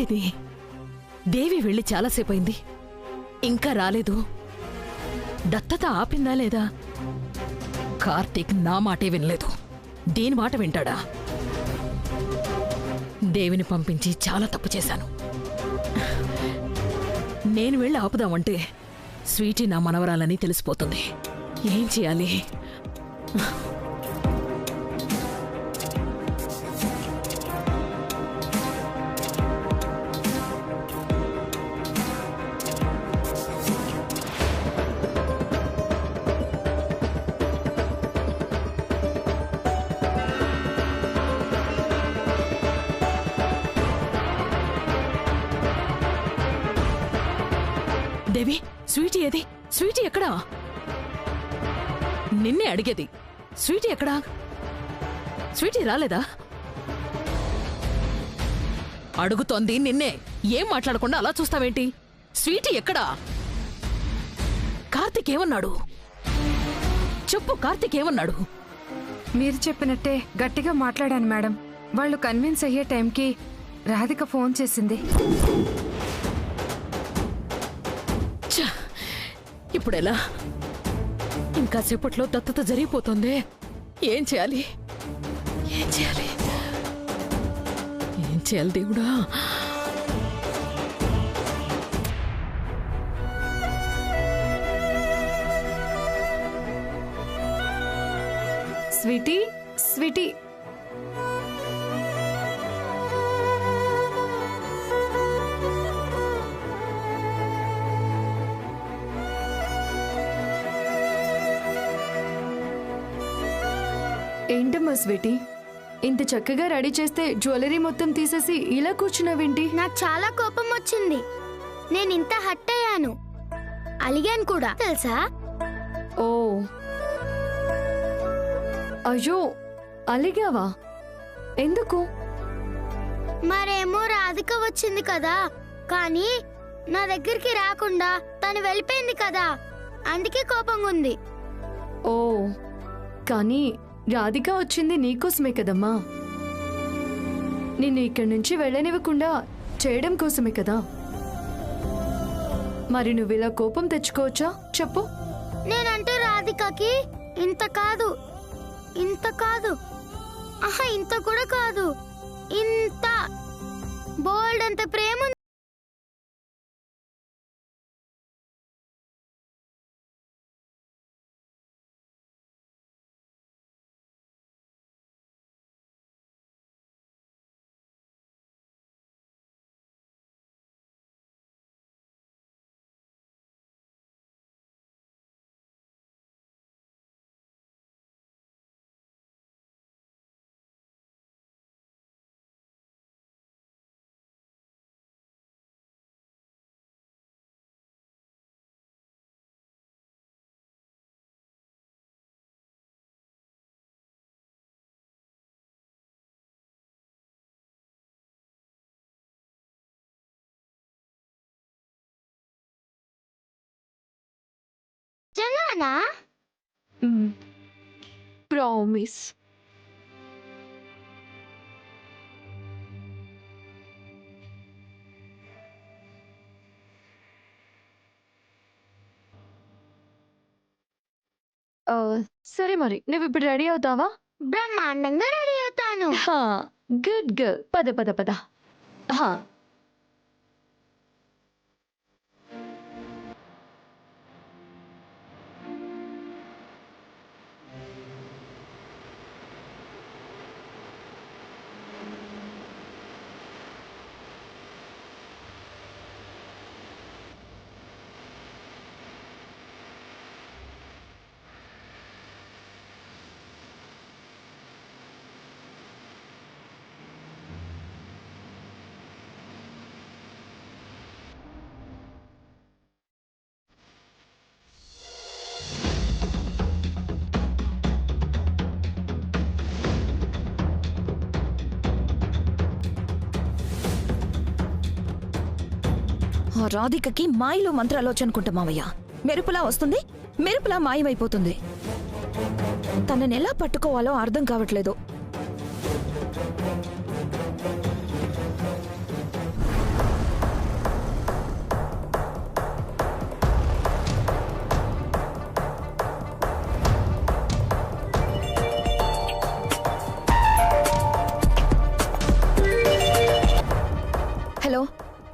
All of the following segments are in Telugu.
ఏంటిది? దేవి వెళ్ళి చాలాసేపయింది, ఇంకా రాలేదు. దత్తత ఆపిందా లేదా? కార్తీక్ నా మాటే వినలేదు, దేని మాట వింటాడా? దేవిని పంపించి చాలా తప్పు చేశాను. నేను వెళ్ళి ఆపుదామంటే స్వీటీ నా మనవరాలని తెలిసిపోతుంది. ఏం చేయాలి? దేవి, స్వీటీ ఏది? స్వీటీ ఎక్కడా? నిన్నే అడిగేది, స్వీటీ ఎక్కడా? స్వీటీ రాలేదా? అడుగుతోంది నిన్నే. ఏం మాట్లాడకుండా అలా చూస్తావేంటి? స్వీటీ ఎక్కడా? కార్తీక్ ఏమన్నాడు చెప్పు, కార్తీక్ ఏమన్నాడు? మీరు చెప్పినట్టే గట్టిగా మాట్లాడాను మేడం. వాళ్ళు కన్విన్స్ అయ్యే టైంకి రాధిక ఫోన్ చేసింది. ఇప్పుడెలా? ఇంకా సేపట్లో దత్తత జరిగిపోతుంది. ఏం చేయాలి? ఏం చేయాలి? ఏం చేయాలి దేవుడా? స్వీటీ, స్వీటీ, ఏంటమ్మా స్వీటీ, ఇంత చక్కగా రెడీ చేస్తే జ్యువెలరీ మొత్తం తీసేసి ఇలా కూర్చున్నావేంటి? నాకు చాలా కోపం వచ్చింది. నేను ఇంత హట్ అయ్యాను, అలిగాను కూడా తెలుసా? ఓ అయ్యో, అలిగావా? ఎందుకు? మరేమో రాధిక వచ్చింది కదా, కానీ నా దగ్గరికి రాకుండా తను వెళ్ళిపోయింది కదా, అందుకే కోపంగా ఉంది. ఓ కానీ రాధిక వచ్చింది నీకోసమే కదమ్మా. నిన్ను ఇక్కడి నుంచి వెళ్ళనివ్వకుండా చేయడం కోసమే కదా. మరి నువ్వు ఇలా కోపం తెచ్చుకోవచ్చా చెప్పు? నేనంటే రాధికకి ఇంత కాదు, ఇంత కాదు, ఆహా ఇంత కూడా కాదు, ఇంత బోల్డ్ అంత ప్రేమ ఉంది. నిజంగానా? ప్రామిస్. సరే మరి నువ్వు ఇప్పుడు రెడీ అవుతావా? బ్రహ్మాండంగా రెడీ అవుతాను. గుడ్ గర్ల్, పద పద పద. రాధికకి మాయలో మంత్రాలోచనుకుంటా మావయ్య. మెరుపులా వస్తుంది, మెరుపులా మాయమైపోతుంది. తనని ఎలా పట్టుకోవాలో అర్థం కావట్లేదు.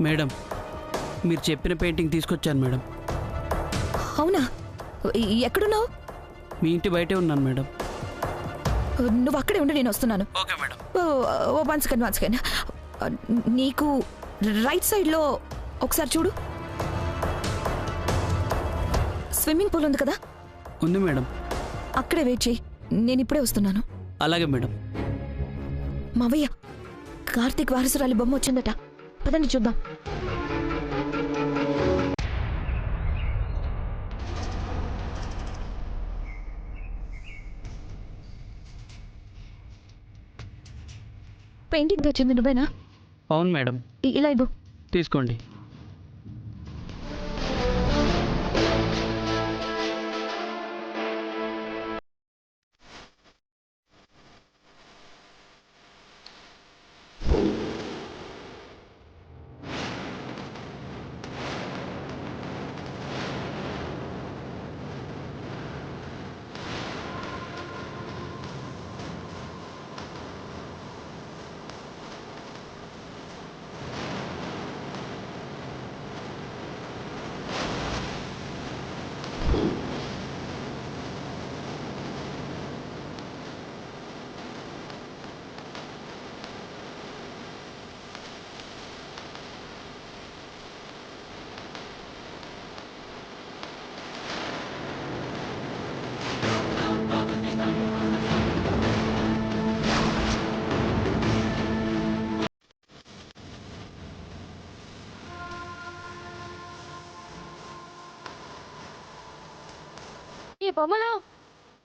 మేడం మీరు చెప్పిన పెయింటింగ్ తీసుకొచ్చాను మేడం. అవునా? ఎక్కడున్నావు? మీ ఇంటి బయటే ఉన్నాను మేడం. నువ్వు అక్కడే ఉండి, నేను వస్తున్నాను. Okay madam. Oh 1 second. నీకు రైట్ సైడ్లో ఒకసారి చూడు. స్విమ్మింగ్ పూల్ ఉంది కదా? ఉంది మేడం. అక్కడే వెయిట్ చేయి, నేను ఇప్పుడే వస్తున్నాను. అలాగే మేడం. మావయ్య, కార్తీక్ వారసురాలి బొమ్మ వచ్చిందట, పదండి చూద్దాం. పెయింటింగ్ వచ్చింది నువ్వేనా? అవును మేడం. ఇలా ఇవ్వు. తీసుకోండి.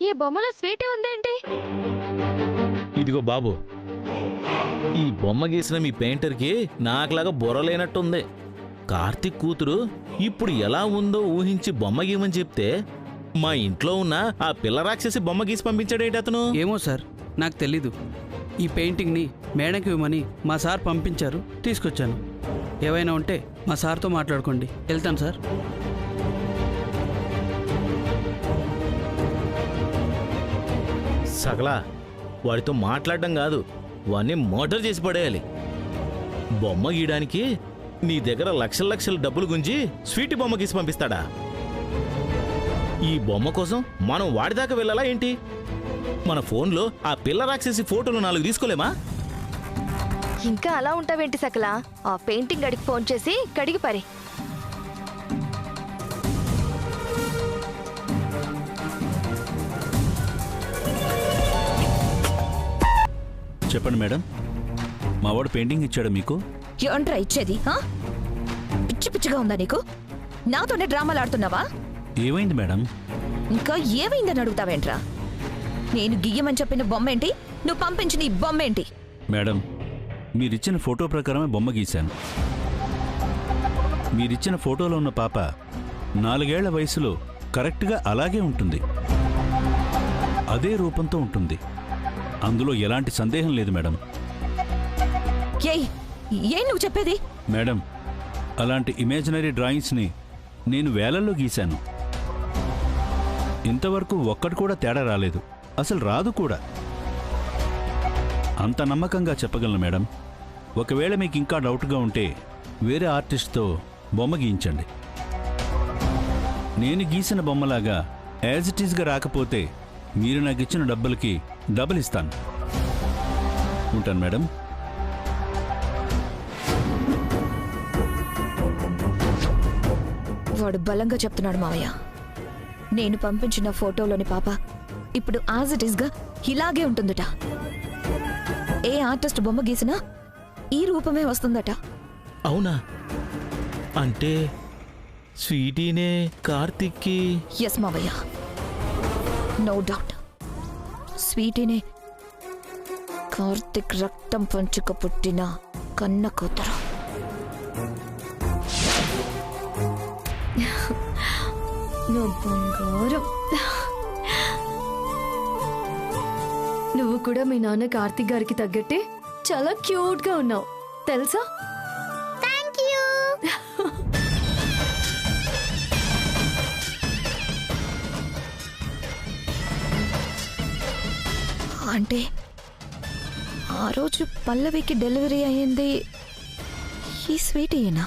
ఈ బొమ్మలో స్వీటీ ఉందేంటి? ఇదిగో బాబు, ఈ బొమ్మ గీసిన మీ పెయింటర్కి నాకులాగా బుర్రలేనట్టుంది. కార్తీక్ కూతురు ఇప్పుడు ఎలా ఉందో ఊహించి బొమ్మ గీయమని చెప్తే మా ఇంట్లో ఉన్న ఆ పిల్ల రాక్షసి బొమ్మ గీసి పంపించాడేంటి అతను? ఏమో సార్, నాకు తెలీదు. ఈ పెయింటింగ్ని మేడంకి ఇవ్వమని మా సార్ పంపించారు, తీసుకొచ్చాను. ఏవైనా ఉంటే మా సార్తో మాట్లాడుకోండి. వెళ్తాను సార్. సగలా వాడితో మాట్లాడడం కాదు, వాడిని మర్డర్ చేసి పడేయాలి. బొమ్మ గీయడానికి నీ దగ్గర లక్షల లక్షల డబ్బులు గుంజి స్వీటీ బొమ్మ గీసి పంపిస్తాడా? ఈ బొమ్మ కోసం మనం వాడిదాకా వెళ్ళాలా ఏంటి? మన ఫోన్లో ఆ పిల్ల రాక్షసి ఫోటోలు 4 తీసుకోలేమా? ఇంకా అలా ఉంటావేంటి సకలా? ఆ పెయింటింగ్ గడికి ఫోన్ చేసి కడిగి పరి. చెప్పండి మేడం, మావాడు పెయింటింగ్ ఇచ్చాడు మీకు? ఏంట్రా ఇచ్చేది? పిచ్చి పిచ్చిగా ఉందా నీకు? నాతోనే డ్రామాలు ఆడుతున్నావా? ఏమైంది మేడం? ఇంకా ఏమైందని అడుగుతావేంట్రా? నేను గియ్యమని చెప్పిన బొమ్మేంటి, నువ్వు పంపించిన ఈ బొమ్మేంటి? మేడం, మీరిచ్చిన ఫోటో ప్రకారమే బొమ్మ గీశాను. మీరిచ్చిన ఫోటోలో ఉన్న పాప 4 ఏళ్ల వయసులో కరెక్ట్గా అలాగే ఉంటుంది, అదే రూపంతో ఉంటుంది. అందులో ఎలాంటి సందేహం లేదు మేడం. ఏం నువ్వు చెప్పేది? మేడం, అలాంటి ఇమేజినరీ డ్రాయింగ్స్ని నేను వేలల్లో గీశాను. ఇంతవరకు ఒక్కటి కూడా తేడా రాలేదు, అసలు రాదు కూడా. అంత నమ్మకంగా చెప్పగలను మేడం. ఒకవేళ మీకు ఇంకా డౌట్గా ఉంటే వేరే ఆర్టిస్ట్తో బొమ్మ గీయించండి. నేను గీసిన బొమ్మలాగా యాజ్ ఇట్ ఈస్గా రాకపోతే మీరు నాకు ఇచ్చిన డబ్బులకి డబుల్ ఇస్తాను. ఉంటాను మేడం. వాడు బలంగా చెప్తున్నాడు మావయ్య. నేను పంపించిన ఫోటోలోని పాప ఇప్పుడు యాజ్ ఇట్ ఈస్గా ఇలాగే ఉంటుందట. ఏ ఆర్టిస్ట్ బొమ్మ గీసినా ఈ రూపమే వస్తుందట. అవునా? అంటే స్వీటీనే కార్తీక్కి? ఎస్ మావయ్య, నో డౌట్. స్వీటీనే కార్తిక్ రక్తం పంచుక పుట్టిన కన్న కూతురు. నువ్వు బంగారం. నువ్వు కూడా మీ నాన్న కార్తీక్ గారికి తగ్గట్టే చాలా క్యూట్ గా ఉన్నావు తెలుసా? Thank you. అంటే ఆ రోజు పల్లవికి డెలివరీ అయ్యింది ఈ స్వీట్ ఏనా?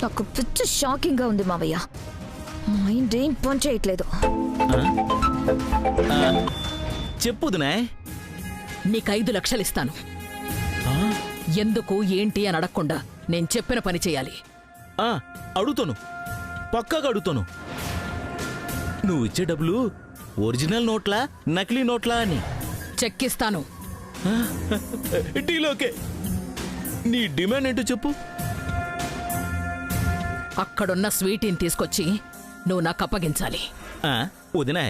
నాకు పిచ్చి షాకింగ్ గా ఉంది మావయ్య. మైండ్ ఏం పని చేయట్లేదు. చెప్పుదునే. నీకు 5 లక్షలు ఇస్తాను. ఎందుకు ఏంటి అని అడగకుండా నేను చెప్పిన పని చేయాలి. అడుగుతాను, పక్కాగా అడుగుతాను. నువ్వు ఇచ్చే డబ్బులు ఒరిజినల్ నోట్లా నకిలీ నోట్లా అని చెక్కిస్తాను. డీలోకే. నీ డిమాండ్ ఏంటో చెప్పు. అక్కడున్న స్వీటీని తీసుకొచ్చి నువ్వు నాకు అప్పగించాలి. వదినా,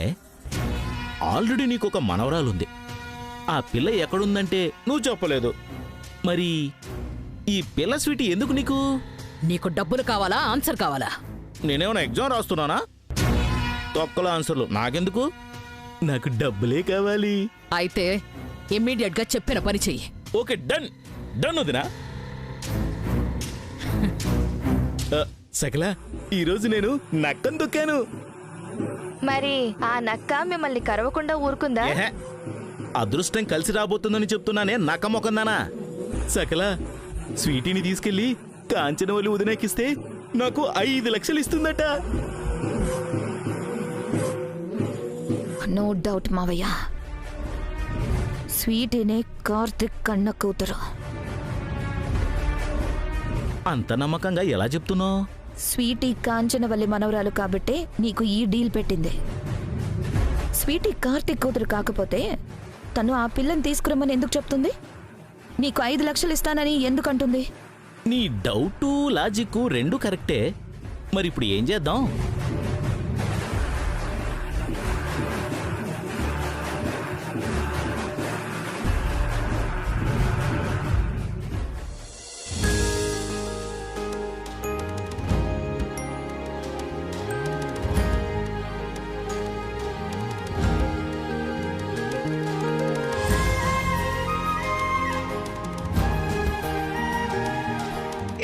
ఆల్రెడీ నీకొక మనవరాలుంది. ఆ పిల్ల ఎక్కడుందంటే నువ్వు చెప్పలేదు. మరి ఈ పిల్ల స్వీటీ ఎందుకు నీకు? నీకు డబ్బులు కావాలా, ఆన్సర్ కావాలా? నేనేమైనా ఎగ్జామ్ రాస్తున్నానా? తొక్కల ఆన్సర్లు నాకెందుకు? నాకు డబ్బులే కావాలి. అయితే ఇమ్మీడియట్ గా చెప్పిన పని చెయ్యి. ఓకే, డన్ డన్ వదినా. సకలా, ఈరోజు నేను నక్కను దొక్కాను. మరి ఆ నక్క మిమ్మల్ని కరవకుండా ఊరుకుందా? అదృష్టం కలిసి రాబోతుందని చెప్తున్నానే నక్క మొకందానా. సకలా, స్వీటీని తీసుకెళ్లి కాంచనవల్లి వదినకిస్తే నాకు 5 లక్షలు ఇస్తుందట. నో డౌట్ మావయ్య, స్వీటీనే కార్తిక్ కన్న కూతురు. అంత నమ్మకంగా ఎలా చెప్తున్నావు? స్వీటీ కాంచనవల్లి మనవరాలు కాబట్టే నీకు ఈ డీల్ పెట్టింది. స్వీటీ కార్తిక్ కూతురు కాకపోతే తను ఆ పిల్లని తీసుకురమ్మని ఎందుకు చెప్తుంది? నీకు 5 లక్షలు ఇస్తానని ఎందుకంటుంది? నీ డౌటు లాజిక్ రెండు కరెక్టే. మరి ఇప్పుడు ఏం చేద్దాం?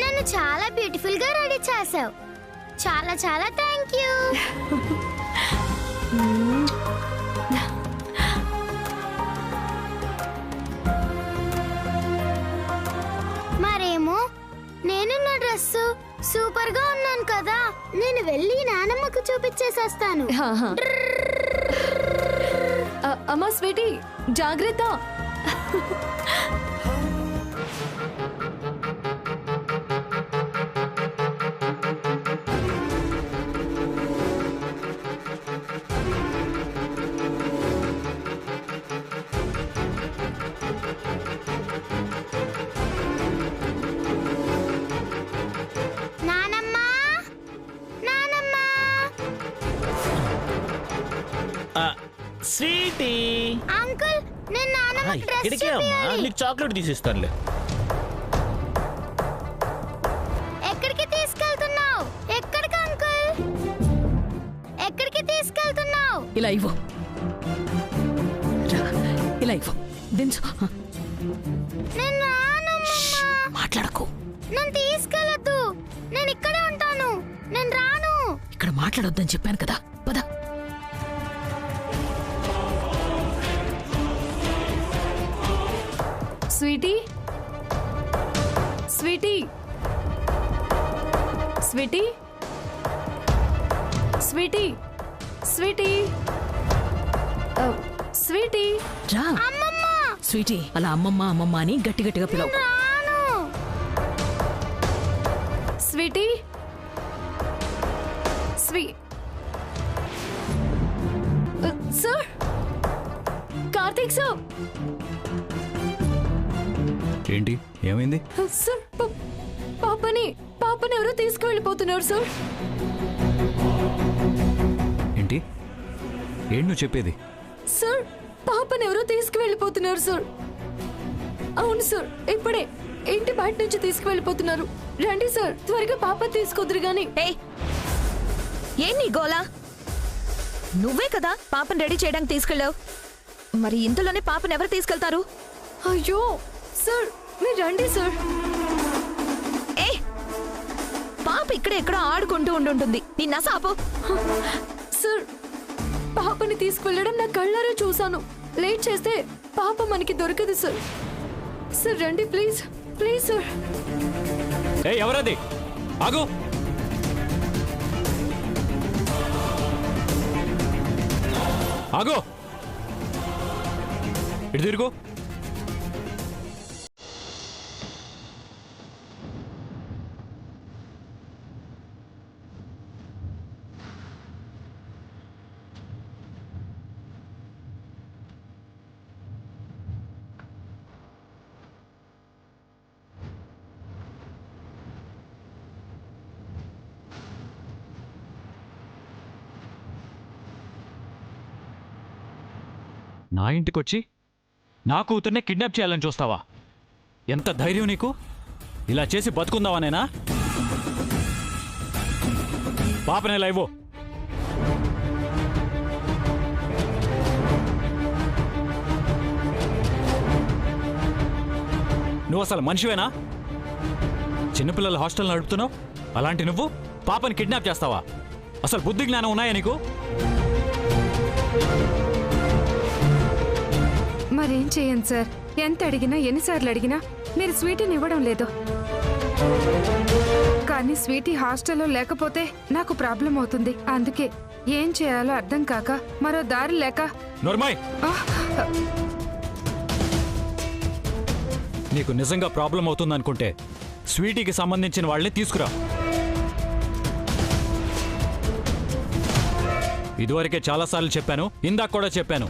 నన్ను చాలా బ్యూటిఫుల్ గా రెడీ చేసావు. చాలా చాలా థ్యాంక్ యూ. మరేమో నేను నా డ్రెస్ సూపర్ గా ఉన్నాను కదా, నేను వెళ్ళి నానమ్మకు చూపించేసేస్తాను. అమ్మా స్వీటీ, జాగ్రత్త. స్వీటీ అంకుల్, నేను నానమ్మకి డ్రెస్ ఇక్కడికే అమ్మా, చూపియాలి. నీకు చాక్లెట్ తీసిస్తానులే. ఎక్కడికి తీసుకెళ్తున్నావు? ఎక్కడికి అంకుల్? ఎక్కడికి తీసుకెళ్తున్నావు? ఇలా ఇవ్వు, ఇలా ఇవ్వు, దించు. నేను రానమ్మా. మాట్లాడకు. నన్ను తీసుకెళ్ళొద్దు, నేను ఇక్కడే ఉంటాను. నేను రాను. ఇక్కడ మాట్లాడొద్దని చెప్పాను కదా, పద. Sweetie, sweetie, sweetie, sweetie, sweetie, sweetie. రా అమ్మమ్మ, స్వీటీ, అలా అమ్మమ్మ అమ్మమ్మ అని గట్టి గట్టిగా పిలవు. రాను. Sweetie, sir, Karthik sir. ఏంటి, ఏమైంది? సార్, పాపని ఎవరో తీసుకువెళ్ళిపోతున్నారు సార్. ఏంటి నువ్వు చెప్పేది? సార్, పాపని ఎవరో తీసుకువెళ్ళిపోతున్నారు సార్. అవును సార్, ఇప్పుడే ఇంటి బయట నుంచి తీసుకువెళ్ళిపోతున్నారు. రండి సార్, త్వరగా పాప తీసుకొద్దురు గాని. ఏం నీ గోలా? నువ్వే కదా పాపని రెడీ చేయడానికి తీసుకెళ్ళావు. మరి ఇంతలోనే పాపని ఎవరు తీసుకెళ్తారు? అయ్యో సార్, మీరు రండి సార్. పాప ఇక్కడ ఎక్కడో ఆడుకుంటూ ఉండుంటుంది. నీ నసాపు. సార్, పాపని తీసుకువెళ్ళడం నా కళ్ళారా చూశాను. లేట్ చేస్తే పాప మనకి దొరకదు సార్. సార్ రండి ప్లీజ్, ప్లీజ్ సార్. ఏ ఎవరది? ఆగు. ఆగు, ఇటు తిరుగు. నా ఇంటికొచ్చి నా కూతుర్నే కిడ్నాప్ చేయాలని చూస్తావా? ఎంత ధైర్యం నీకు? ఇలా చేసి బతుకుందావా నేనా? పాపనే లైవో. నువ్వు అసలు మనిషివేనా? చిన్నపిల్లల హాస్టల్ నడుపుతున్నావు, అలాంటి నువ్వు పాపని కిడ్నాప్ చేస్తావా? అసలు బుద్ధి జ్ఞానం ఉన్నాయా నీకు? మరేం చేయను సార్, ఎంత అడిగినా ఎన్నిసార్లు అడిగినా మీరు స్వీటీని ఇవ్వడం లేదు. కానీ స్వీటీ హాస్టల్లో లేకపోతే నాకు ప్రాబ్లం అవుతుంది. అందుకే ఏం చేయాలో అర్థం కాక మరో దారి లేక. నోర్మాయ్, ఆ, నీకు నిజంగా ప్రాబ్లం అవుతుందనుకుంటే స్వీటీకి సంబంధించిన వాళ్ళని తీసుకురా. ఇదివరకే చాలాసార్లు చెప్పాను, ఇందాక కూడా చెప్పాను.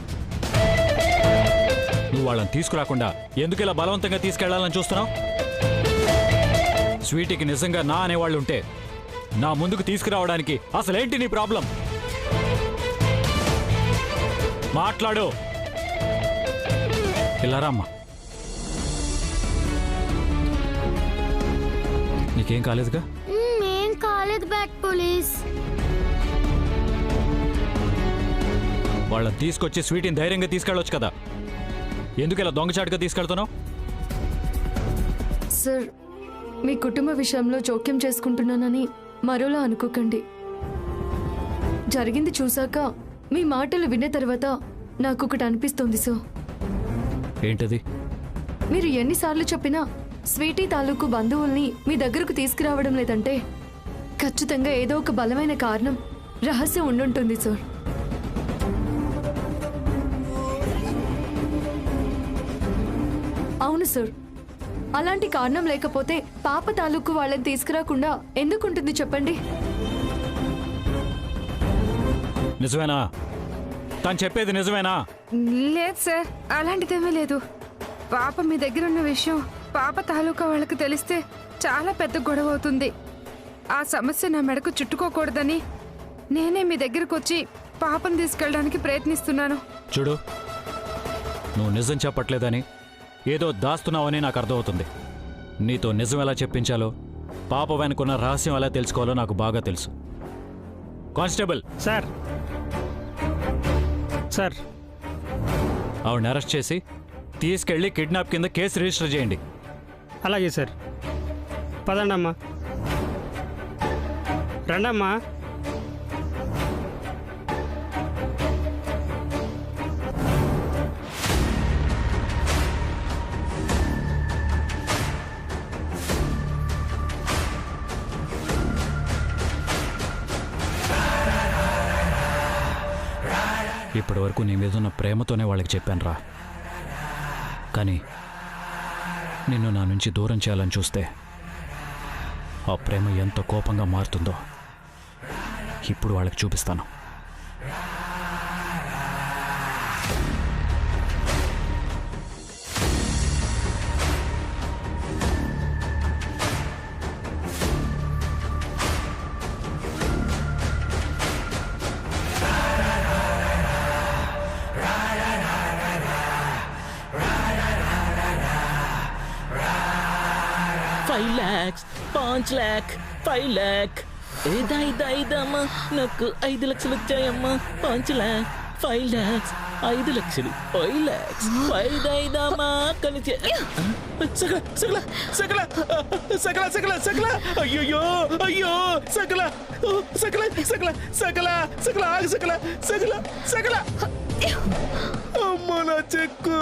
నువ్వు వాళ్ళని తీసుకురాకుండా ఎందుకు ఇలా బలవంతంగా తీసుకెళ్లాలని చూస్తున్నావు? స్వీటీకి నిజంగా నా అనేవాళ్ళు ఉంటే నా ముందుకు తీసుకురావడానికి అసలేంటి నీ ప్రాబ్లం? మాట్లాడు. ఇలా రామ్మా. నీకేం కాలేదుగా? ఏం కాలేదు బ్యాట్ పోలీస్. వాళ్ళని తీసుకొచ్చి స్వీటీని ధైర్యంగా తీసుకెళ్ళొచ్చు కదా, ఎందుకు ఇలా దొంగచాటుగా తీసుకెళ్తున్నావు? సార్, మీ కుటుంబ విషయంలో జోక్యం చేసుకుంటున్నానని మరోలా అనుకోకండి. జరిగింది చూశాక మీ మాటలు విన్న తర్వాత నాకు ఒకటి అనిపిస్తోంది సార్. ఏంటది? మీరు ఎన్నిసార్లు చెప్పినా స్వీటీ తాలూకు బంధువుల్ని మీ దగ్గరకు తీసుకురావడం లేదంటే ఖచ్చితంగా ఏదో ఒక బలమైన కారణం, రహస్యం ఉండుంటుంది సార్. అవును సార్, అలాంటి కారణం లేకపోతే పాప తాలూకు వాళ్ళని తీసుకురాకుండా ఎందుకుంటుంది చెప్పండి? నిజమేనా? తను చెప్పేది నిజమేనా? లేదు సార్, అలాంటిదేమీ లేదు. పాప మీ దగ్గర ఉన్న విషయం పాప తాలూకా వాళ్ళకి తెలిస్తే చాలా పెద్ద గొడవ అవుతుంది. ఆ సమస్య నా మెడకు చుట్టుకోకూడదని నేనే మీ దగ్గరకు వచ్చి పాపను తీసుకెళ్ళడానికి ప్రయత్నిస్తున్నాను. చూడు, నువ్వు నిజం చెప్పట్లేదని, ఏదో దాస్తున్నావని నాకు అర్థమవుతుంది. నీతో నిజం ఎలా చెప్పించాలో, పాప వెనుకున్న రహస్యం ఎలా తెలుసుకోవాలో నాకు బాగా తెలుసు. Constable sir. సార్, ఆవిడని అరెస్ట్ చేసి తీసుకెళ్లి కిడ్నాప్ కింద కేసు రిజిస్టర్ చేయండి. అలాగే సార్. పదండమ్మా, రండమ్మా. ఇప్పటి వరకు నీ మీద ఉన్న ప్రేమతోనే వాళ్ళకి చెప్పాను రా. కానీ నిన్ను నా నుంచి దూరం చేయాలని చూస్తే ఆ ప్రేమ ఎంత కోపంగా మారుతుందో ఇప్పుడు వాళ్ళకి చూపిస్తాను. lakhs, 5 lakh, 5 lakh. ఏదమ్మా నాకు 5 లక్షలు వచ్చాయమ్మా. 5 lakh, 5 lakhs, 5 లక్షలు, 5 lakhs, 5 కలిసి సకల సకల సకల సకల సకల సకల అయ్యో అయ్యో సకల సకల సకల సకల సకల సకల సకల సకల అమ్మా నా చెక్కు,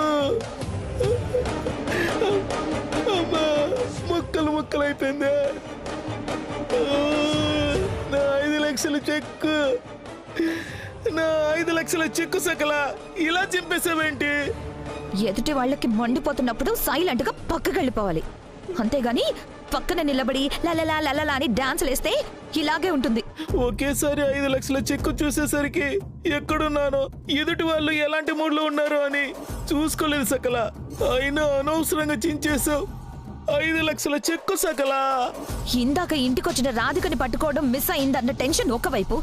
అమ్మా ముక్కలు ముక్కలు అయిపోయింది. నా 5 లక్షల చెక్కు, నా 5 లక్షల చెక్కు సకల ఇలా చింపేసావేంటి? ఎదుటి వాళ్ళకి మండిపోతున్నప్పుడు సైలెంట్ గా పక్కకి వెళ్ళిపోవాలి, అంతేగాని పక్కన నిలబడి లలలా లలలా అని డాన్సులు వేస్తే ఇలాగే ఉంటుంది. ఒకేసారి 5 లక్షల చెక్కు చూసేసరికి ఎక్కడున్నానో, ఎదుటి వాళ్ళు ఎలాంటి మూడ్లో ఉన్నారో అని చూసుకోలేదు సకల. అయినా అనవసరంగా చించేసావు 5 లక్షల చెక్కు సకల. ఇందాక ఇంటికొచ్చిన రాధికని పట్టుకోవడం మిస్ అయిందన్న టెన్షన్ ఒకవైపు,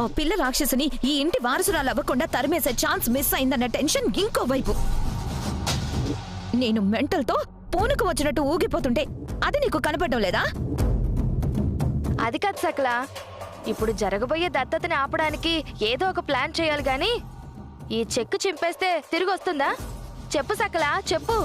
ఆ పిల్ల రాక్షసుని ఈ ఇంటి వారసురాలు అవ్వకుండా తరిమేసే ఛాన్స్ మిస్ అయిందన్న టెన్షన్ ఇంకోవైపు. నేను మెంటల్తో పూనుకు వచ్చినట్టు ఊగిపోతుంటే అది నీకు కనపడడం లేదా? అది కాదు సకల, ఇప్పుడు జరగబోయే దత్తతని ఆపడానికి ఏదో ఒక ప్లాన్ చేయాలి గాని ఈ చెక్కు చింపేస్తే తిరిగి వస్తుందా? చెప్పు సకల, చెప్పు.